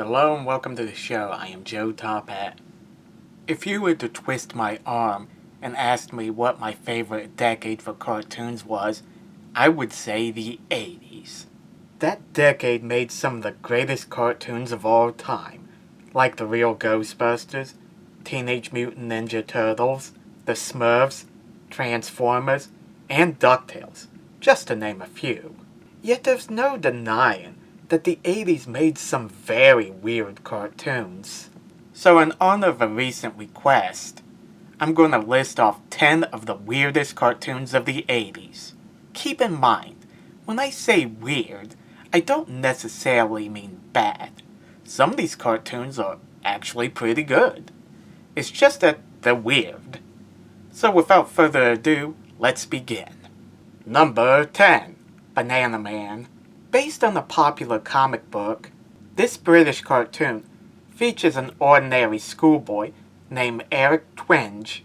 Hello and welcome to the show. I am Joe Tophat. If you were to twist my arm and ask me what my favorite decade for cartoons was, I would say the 80s. That decade made some of the greatest cartoons of all time, like the real Ghostbusters, Teenage Mutant Ninja Turtles, the Smurfs, Transformers, and DuckTales, just to name a few. Yet there's no denying that the 80s made some very weird cartoons. So in honor of a recent request, I'm going to list off 10 of the weirdest cartoons of the 80s. Keep in mind, when I say weird, I don't necessarily mean bad. Some of these cartoons are actually pretty good. It's just that they're weird. So without further ado, let's begin. Number 10. Banana Man. Based on a popular comic book, this British cartoon features an ordinary schoolboy named Eric Twenge,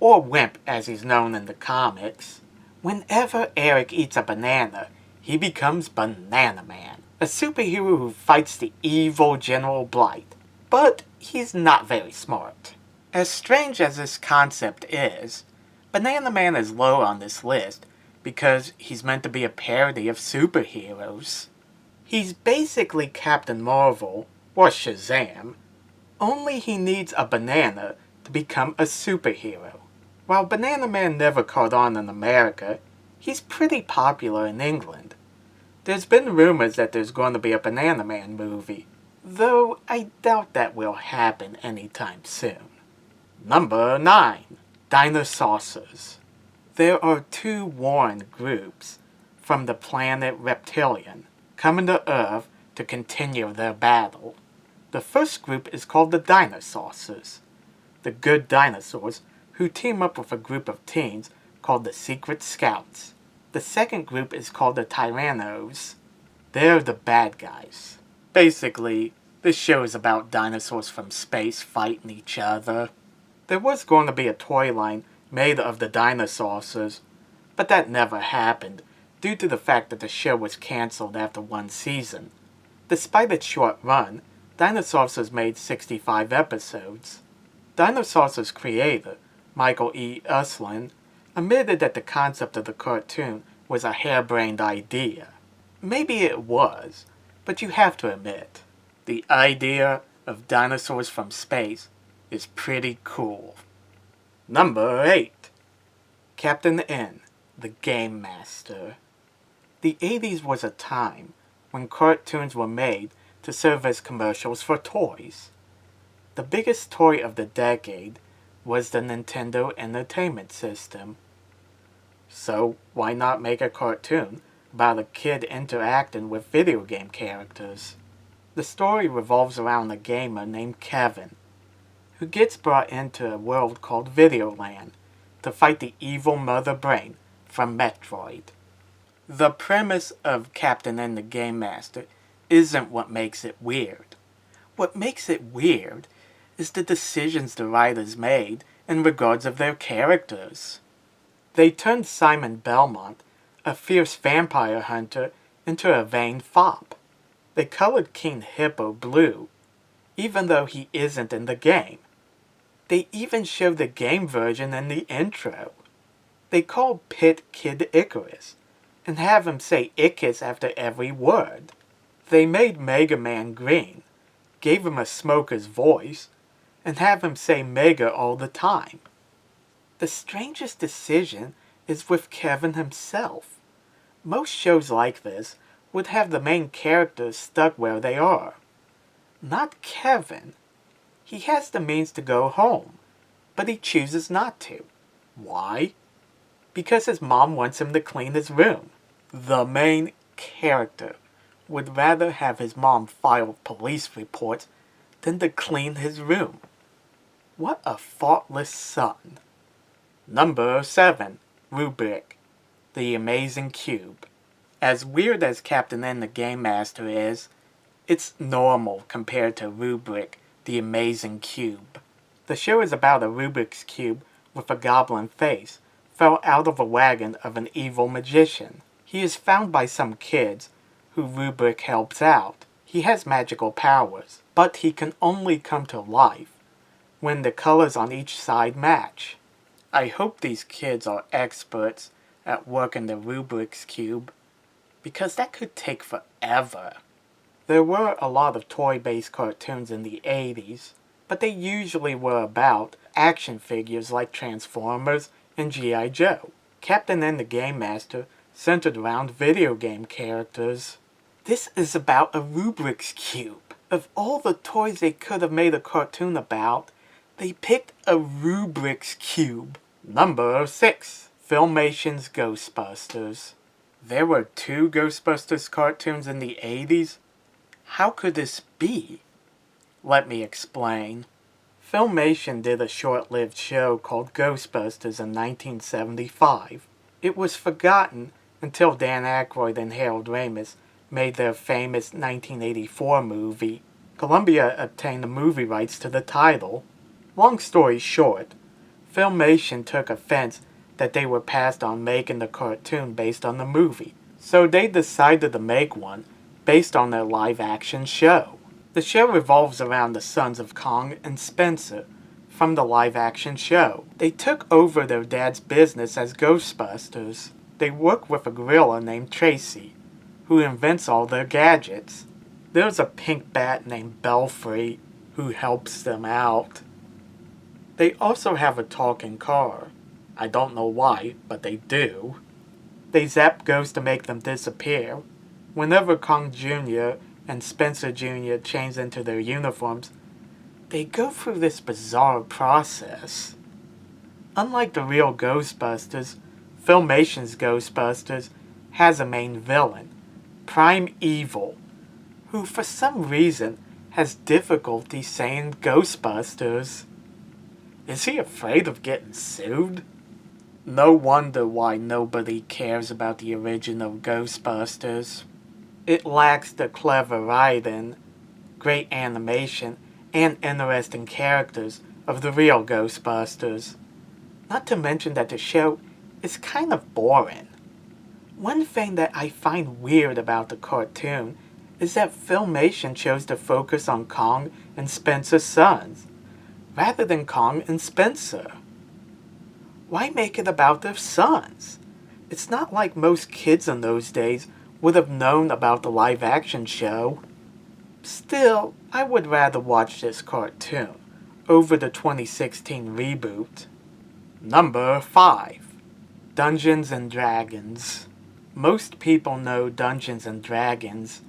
or Wimp as he's known in the comics. Whenever Eric eats a banana, he becomes Banana Man, a superhero who fights the evil General Blight. But he's not very smart. As strange as this concept is, Banana Man is low on this list because he's meant to be a parody of superheroes. He's basically Captain Marvel, or Shazam, only he needs a banana to become a superhero. While Banana Man never caught on in America, he's pretty popular in England. There's been rumors that there's going to be a Banana Man movie, though I doubt that will happen anytime soon. Number 9. Dinosaurs. There are two warring groups from the planet Reptilian coming to Earth to continue their battle. The first group is called the Dinosaurs, the good dinosaurs who team up with a group of teens called the Secret Scouts. The second group is called the Tyrannos. They're the bad guys. Basically, this show is about dinosaurs from space fighting each other. There was going to be a toy line made of the Dinosaurs, but that never happened due to the fact that the show was cancelled after one season. Despite its short run, Dinosaurs made 65 episodes. Dinosaurs' creator, Michael E. Uslan, admitted that the concept of the cartoon was a harebrained idea. Maybe it was, but you have to admit, the idea of dinosaurs from space is pretty cool. Number 8. Captain N, the Game Master. The 80s was a time when cartoons were made to serve as commercials for toys. The biggest toy of the decade was the Nintendo Entertainment System. So why not make a cartoon about a kid interacting with video game characters? The story revolves around a gamer named Kevin, who gets brought into a world called Videoland to fight the evil Mother Brain from Metroid. The premise of Captain N the Game Master isn't what makes it weird. What makes it weird is the decisions the writers made in regards of their characters. They turned Simon Belmont, a fierce vampire hunter, into a vain fop. They colored King Hippo blue, even though he isn't in the game. They even showed the game version in the intro. They called Pit Kid Icarus, and have him say Icarus after every word. They made Mega Man green, gave him a smoker's voice, and have him say Mega all the time. The strangest decision is with Kevin himself. Most shows like this would have the main characters stuck where they are. Not Kevin. He has the means to go home, but he chooses not to. Why? Because his mom wants him to clean his room. The main character would rather have his mom file police reports than to clean his room. What a thoughtless son. Number 7. Rubick, the Amazing Cube. As weird as Captain N the Game Master is, it's normal compared to Rubick, the Amazing Cube. The show is about a Rubick's Cube with a goblin face fell out of a wagon of an evil magician. He is found by some kids who Rubick helps out. He has magical powers, but he can only come to life when the colors on each side match. I hope these kids are experts at working the Rubick's Cube, because that could take forever. There were a lot of toy-based cartoons in the 80s, but they usually were about action figures like Transformers and G.I. Joe. Captain and the Game Master centered around video game characters. This is about a Rubick's Cube. Of all the toys they could have made a cartoon about, they picked a Rubick's Cube. Number 6. Filmation's Ghostbusters. There were 2 Ghostbusters cartoons in the 80s? How could this be? Let me explain. Filmation did a short-lived show called Ghostbusters in 1975. It was forgotten until Dan Aykroyd and Harold Ramis made their famous 1984 movie. Columbia obtained the movie rights to the title. Long story short, Filmation took offense that they were passed on making the cartoon based on the movie, so they decided to make one based on their live-action show. The show revolves around the sons of Kong and Spencer from the live-action show. They took over their dad's business as Ghostbusters. They work with a gorilla named Tracy, who invents all their gadgets. There's a pink bat named Belfry, who helps them out. They also have a talking car. I don't know why, but they do. They zap ghosts to make them disappear. Whenever Kong Jr. and Spencer Jr. change into their uniforms, they go through this bizarre process. Unlike the real Ghostbusters, Filmation's Ghostbusters has a main villain, Prime Evil, who for some reason has difficulty saying Ghostbusters. Is he afraid of getting sued? No wonder why nobody cares about the original Ghostbusters. It lacks the clever writing, great animation, and interesting characters of the real Ghostbusters. Not to mention that the show is kind of boring. One thing that I find weird about the cartoon is that Filmation chose to focus on Kong and Spencer's sons, rather than Kong and Spencer. Why make it about their sons? It's not like most kids in those days would have known about the live-action show. Still, I would rather watch this cartoon over the 2016 reboot. Number 5. Dungeons and Dragons. Most people know Dungeons and Dragons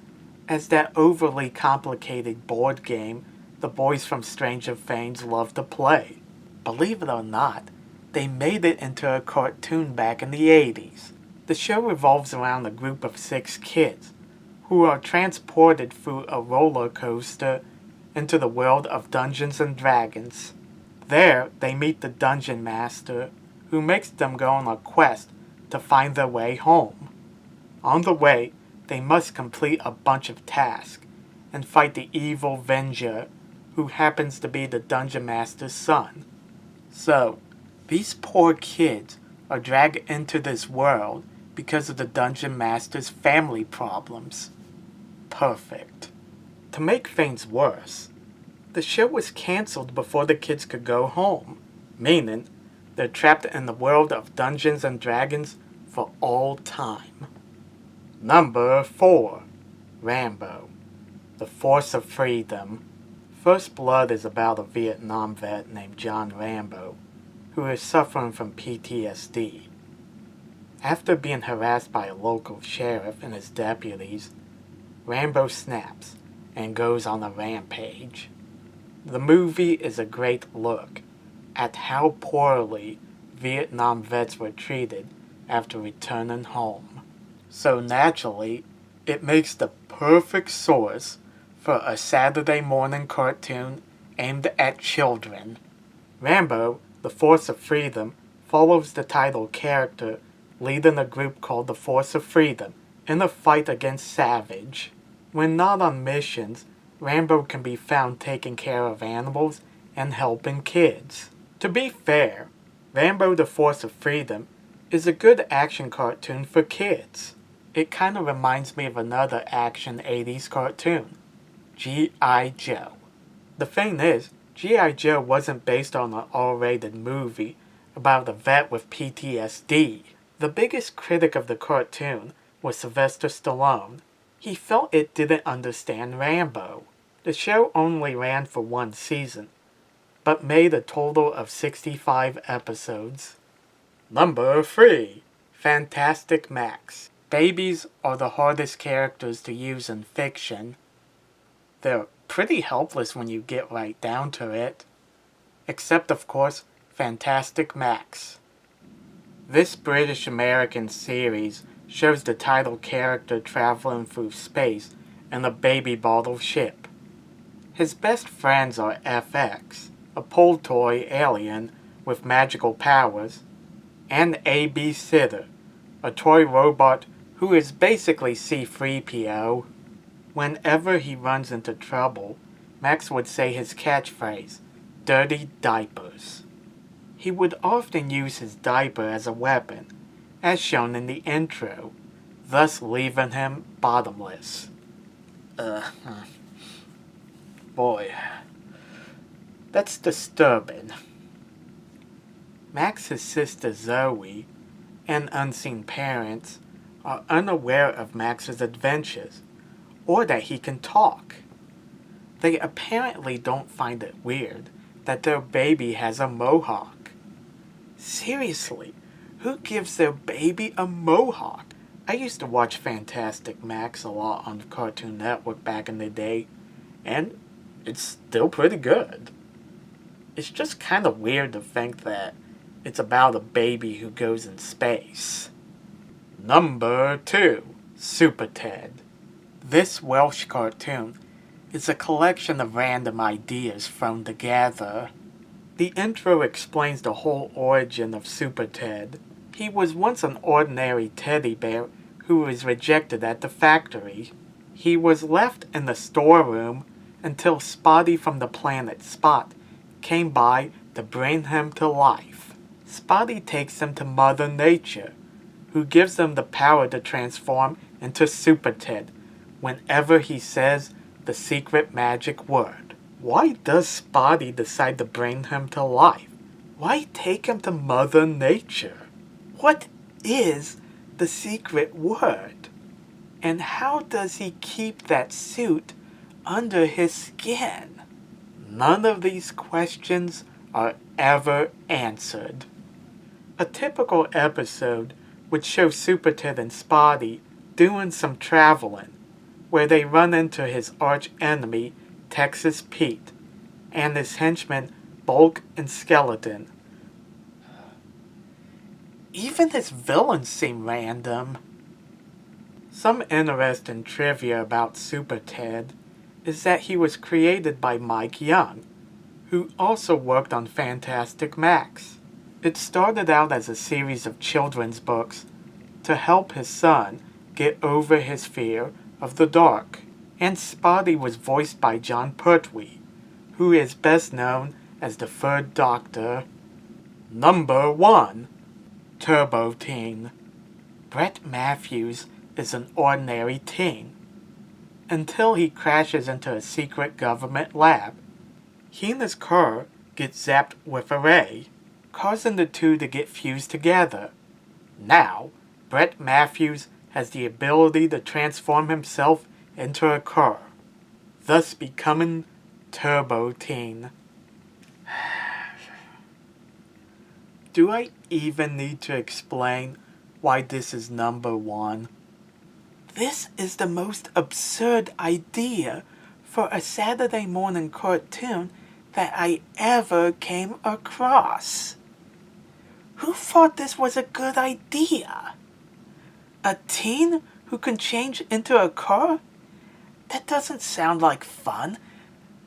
as that overly complicated board game the boys from Stranger Things love to play. Believe it or not, they made it into a cartoon back in the 80s. The show revolves around a group of 6 kids who are transported through a roller coaster into the world of Dungeons and Dragons. There, they meet the Dungeon Master, who makes them go on a quest to find their way home. On the way, they must complete a bunch of tasks and fight the evil Venger, who happens to be the Dungeon Master's son. So, these poor kids are dragged into this world because of the Dungeon Master's family problems. Perfect. To make things worse, the show was cancelled before the kids could go home, meaning they're trapped in the world of Dungeons and Dragons for all time. Number 4. Rambo. The Force of Freedom. First Blood is about a Vietnam vet named John Rambo, who is suffering from PTSD. After being harassed by a local sheriff and his deputies, Rambo snaps and goes on a rampage. The movie is a great look at how poorly Vietnam vets were treated after returning home. So naturally, it makes the perfect source for a Saturday morning cartoon aimed at children. Rambo, the Force of Freedom, follows the title character leading a group called the Force of Freedom in a fight against Savage. When not on missions, Rambo can be found taking care of animals and helping kids. To be fair, Rambo the Force of Freedom is a good action cartoon for kids. It kind of reminds me of another action 80s cartoon, G.I. Joe. The thing is, G.I. Joe wasn't based on an R-rated movie about a vet with PTSD. The biggest critic of the cartoon was Sylvester Stallone. He felt it didn't understand Rambo. The show only ran for one season, but made a total of 65 episodes. Number 3. Fantastic Max. Babies are the hardest characters to use in fiction. They're pretty helpless when you get right down to it. Except, of course, Fantastic Max. This British-American series shows the title character traveling through space in a baby bottle ship. His best friends are FX, a pull toy alien with magical powers, and a babysitter, a toy robot who is basically C-3PO. Whenever he runs into trouble, Max would say his catchphrase, "Dirty diapers." He would often use his diaper as a weapon, as shown in the intro, thus leaving him bottomless. Boy, that's disturbing. Max's sister Zoe and unseen parents are unaware of Max's adventures, or that he can talk. They apparently don't find it weird that their baby has a mohawk. Seriously, who gives their baby a mohawk? I used to watch Fantastic Max a lot on Cartoon Network back in the day, and it's still pretty good. It's just kind of weird to think that it's about a baby who goes in space. Number 2. Super Ted. This Welsh cartoon is a collection of random ideas thrown together. The intro explains the whole origin of Super Ted. He was once an ordinary teddy bear who was rejected at the factory. He was left in the storeroom until Spotty from the planet Spot came by to bring him to life. Spotty takes him to Mother Nature, who gives him the power to transform into Super Ted whenever he says the secret magic word. Why does Spotty decide to bring him to life? Why take him to Mother Nature? What is the secret word? And how does he keep that suit under his skin? None of these questions are ever answered. A typical episode would show Super Ted and Spotty doing some traveling, where they run into his arch enemy, Texas Pete, and his henchmen, Bulk and Skeleton. Even his villains seem random. Some interesting trivia about Super Ted is that he was created by Mike Young, who also worked on Fantastic Max. It started out as a series of children's books to help his son get over his fear of the dark. And Spotty was voiced by John Pertwee, who is best known as the Third Doctor. Number 1. Turbo Teen. Brett Matthews is an ordinary teen, until he crashes into a secret government lab. He and his car get zapped with a ray, causing the two to get fused together. Now, Brett Matthews has the ability to transform himself into a car, thus becoming Turbo Teen. Do I even need to explain why this is number 1? This is the most absurd idea for a Saturday morning cartoon that I ever came across. Who thought this was a good idea? A teen who can change into a car? That doesn't sound like fun.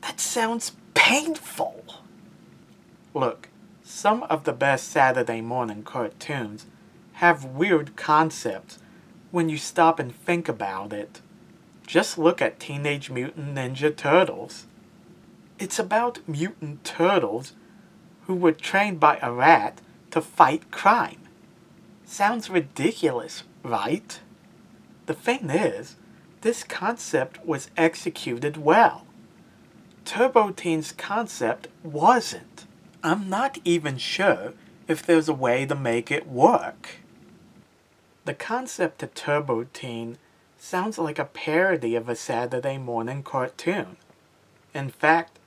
That sounds painful. Look, some of the best Saturday morning cartoons have weird concepts when you stop and think about it. Just look at Teenage Mutant Ninja Turtles. It's about mutant turtles who were trained by a rat to fight crime. Sounds ridiculous, right? The thing is, this concept was executed well. Turbo Teen's concept wasn't. I'm not even sure if there's a way to make it work. The concept of Turbo Teen sounds like a parody of a Saturday morning cartoon. In fact,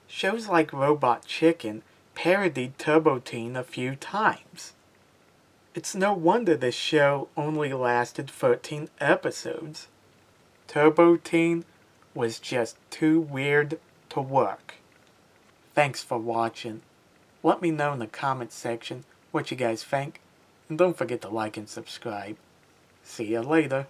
shows like Robot Chicken parodied Turbo Teen a few times. It's no wonder this show only lasted 13 episodes. Turbo Teen was just too weird to work. Thanks for watching. Let me know in the comments section what you guys think, and don't forget to like and subscribe. See ya later.